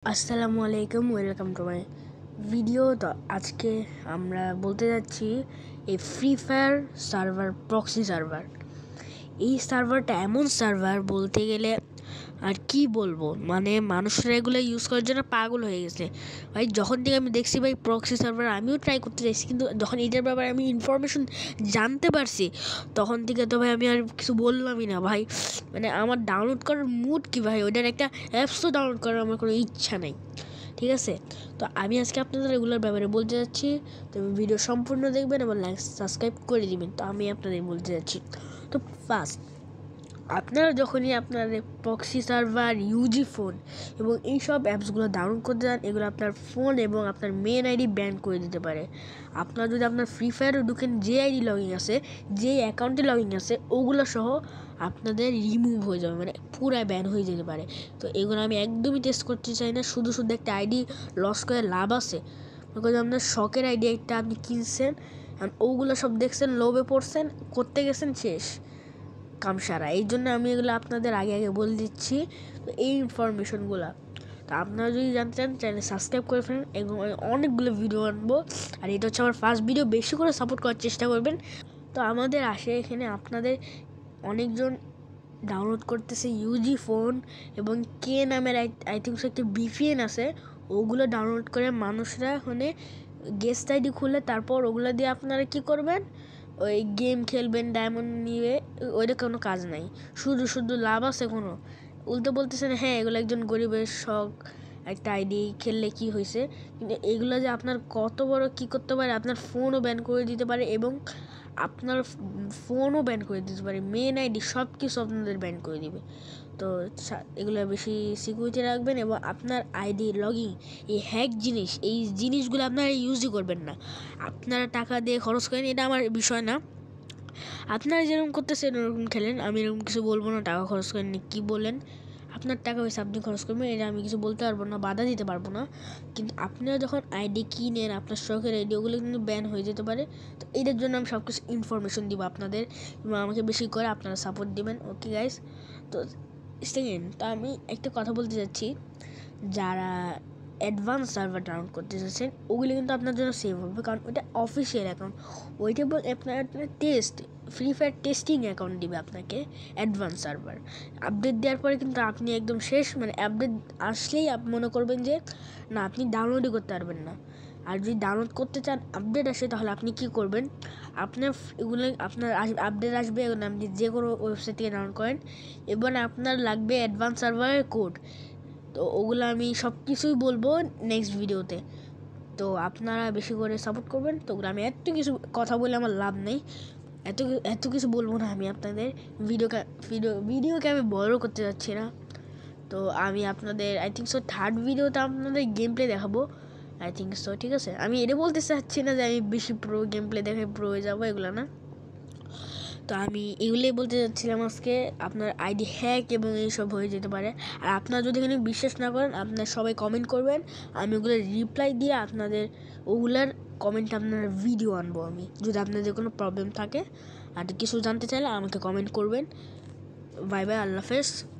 আসসালামু আলাইকুম, welcome to my video. তো আজকে আমরা বলতে যাচ্ছি এই free fire server proxy server. এই সার্ভারটা এমন সার্ভার বলতে গেলে আর কি বলবো, মানে মানুষরা এগুলো ইউজ করার জন্য পাগল হয়ে গেছে ভাই। যখন থেকে আমি দেখছি ভাই প্রক্সি সার্ভার, আমিও ট্রাই করতে চাইছি, কিন্তু যখন এটার ব্যাপারে আমি ইনফরমেশন জানতে পারছি তখন থেকে তো ভাই আমি আর কিছু বললামই না ভাই। মানে আমার ডাউনলোড করার মুড কি ভাই, ওইটার একটা অ্যাপসও ডাউনলোড করার আমার কোনো ইচ্ছা নেই, ঠিক আছে। তো আমি আজকে আপনাদের এগুলোর ব্যাপারে বলতে যাচ্ছি, তো ভিডিও সম্পূর্ণ দেখবেন এবং লাইক সাবস্ক্রাইব করে দিবেন। তো আমি আপনাদের বলতে যাচ্ছি, তো ফার্স্ট আপনারা যখনই আপনাদের প্রক্সি সার্ভার, ইউজি ফোন এবং এইসব অ্যাপসগুলো ডাউনলোড করতে যান, এগুলো আপনার ফোন এবং আপনার মেন আইডি ব্যান করে দিতে পারে। আপনারা যদি আপনার ফ্রি ফায়ারে ঢুকেন, যে আইডি লগইন আছে, যে অ্যাকাউন্টে লগইন আছে, ওগুলো সহ আপনাদের রিমুভ হয়ে যাবে, মানে পুরাই ব্যান হয়ে যেতে পারে। তো এগুলো আমি একদমই টেস্ট করতে চাই না। শুধু একটা আইডি লস করে লাভ আছে? বিকজ আপনার শখের আইডি একটা আপনি কিনছেন, ওগুলো সব দেখছেন, লোভে পড়ছেন, করতে গেছেন, শেষ কামসারা। এই জন্য আমি এগুলো আপনাদের আগে বলে দিচ্ছি, তো এই ইনফরমেশনগুলো। তো আপনারা যদি জানতে চান, চ্যানেল সাবস্ক্রাইব করে ফেলেন এবং অনেকগুলো ভিডিও আনবো। আর এটা হচ্ছে আমার ফার্স্ট ভিডিও, বেশি করে সাপোর্ট করার চেষ্টা করবেন। তো আমাদের আসে এখানে আপনাদের অনেকজন ডাউনলোড করতেছে ইউজি ফোন এবং কে নামের আই থিঙ্ক একটা বিপিএন আছে, ওগুলো ডাউনলোড করে মানুষরা ওখানে গেস্ট আইডি খুলে, তারপর ওগুলো দিয়ে আপনারা কি করবেন, ওই গেম খেলবেন, ডায়মন্ড নিয়ে। ওইটা কোনো কাজ নাই, শুধু লাভ আছে কোনো? উল্টো বলতেছেন হ্যাঁ এগুলো একজন গরিবের শখ, একটা আইডি খেললে কি হয়েছে, কিন্তু এগুলো যে আপনার কত বড় কি করতে পারে, আপনার ফোনও ব্যান করে দিতে পারে এবং আপনার ফোনও ব্যান করে দিতে পারে, মেন আইডি সব কিছু আপনাদের ব্যান করে দিবে। তো এগুলো বেশি সিকিউরিটি রাখবেন এবং আপনার আইডি লগইন, এই হ্যাক জিনিস, এই জিনিসগুলো আপনারা ইউজই করবেন না। আপনারা টাকা দিয়ে খরচ করেন, এটা আমার বিষয় না। আপনারা যেরকম করতেছেন ওরকম খেলেন, আমি এরকম কিছু বলবো না। টাকা খরচ করেন কী বলেন, আপনার টাকা হয়েছে আপনি খরচ করবেন, এটা আমি কিছু বলতে পারবো না, বাধা দিতে পারবো না। কিন্তু আপনারা যখন আইডি কিনেন, আপনার শখের আইডি, ওগুলো কিন্তু ব্যান হয়ে যেতে পারে। তো এটার জন্য আমি সব কিছু ইনফরমেশন দিব আপনাদের এবং আমাকে বেশি করে আপনারা সাপোর্ট দিবেন। ওকে গাইস, তো সেকেন্ড, তো আমি একটা কথা বলতে চাচ্ছি, যারা অ্যাডভান্স সার্ভার ডাউনলোড করতে চাচ্ছেন ওগুলো কিন্তু আপনার জন্য সেভ হবে, কারণ ওইটা অফিসিয়াল অ্যাকাউন্ট। ওইটা আপনার test, free fire testing account দিবে আপনাকে অ্যাডভান্স সার্ভার। আপডেট দেওয়ার পরে কিন্তু আপনি একদম শেষ, মানে আপডেট আসলেই আপনি মনে করবেন যে না, আপনি ডাউনলোডই করতে পারবেন না। আর যদি ডাউনলোড করতে চান, আপডেট আসে, তাহলে আপনি কি করবেন, আপনার এগুলো আপনার আপডেট আসবে, এগুলো আপনি যে কোনো ওয়েবসাইট থেকে ডাউনলোড করেন, এবার আপনার লাগবে অ্যাডভান্স সার্ভারের কোড। তো ওগুলো আমি সব কিছুই বলবো নেক্সট ভিডিওতে। তো আপনারা বেশি করে সাপোর্ট করবেন। তো ওগুলো আমি এত কিছু কথা বলে আমার লাভ নেই, এত কিছু বলবো না আমি আপনাদের। ভিডিওকে আমি বড় করতে যাচ্ছি না। তো আমি আপনাদের আই থিঙ্ক সো থার্ড ভিডিওতে আপনাদের গেম প্লে দেখাবো, আই থিঙ্ক সো, ঠিক আছে। আমি এটা বলতে চাচ্ছি না যে আমি বেশি প্রো গেম প্লে দেখে প্রো হয়ে যাবো, এগুলো না। তো আমি এগুলোই বলতে চাচ্ছিলাম আজকে, আপনার আইডি হ্যাক এবং এইসব হয়ে যেতে পারে। আর আপনারা যদি এখানে বিশ্বাস না করেন, আপনারা সবাই কমেন্ট করবেন, আমি ওগুলো রিপ্লাই দিয়ে আপনাদের ওগুলার কমেন্ট, আপনার ভিডিও আনবো আমি, যদি আপনাদের কোনো প্রবলেম থাকে। আর কিছু জানতে চাইলে আমাকে কমেন্ট করবেন। বাই বাই, আল্লাহ হাফেজ।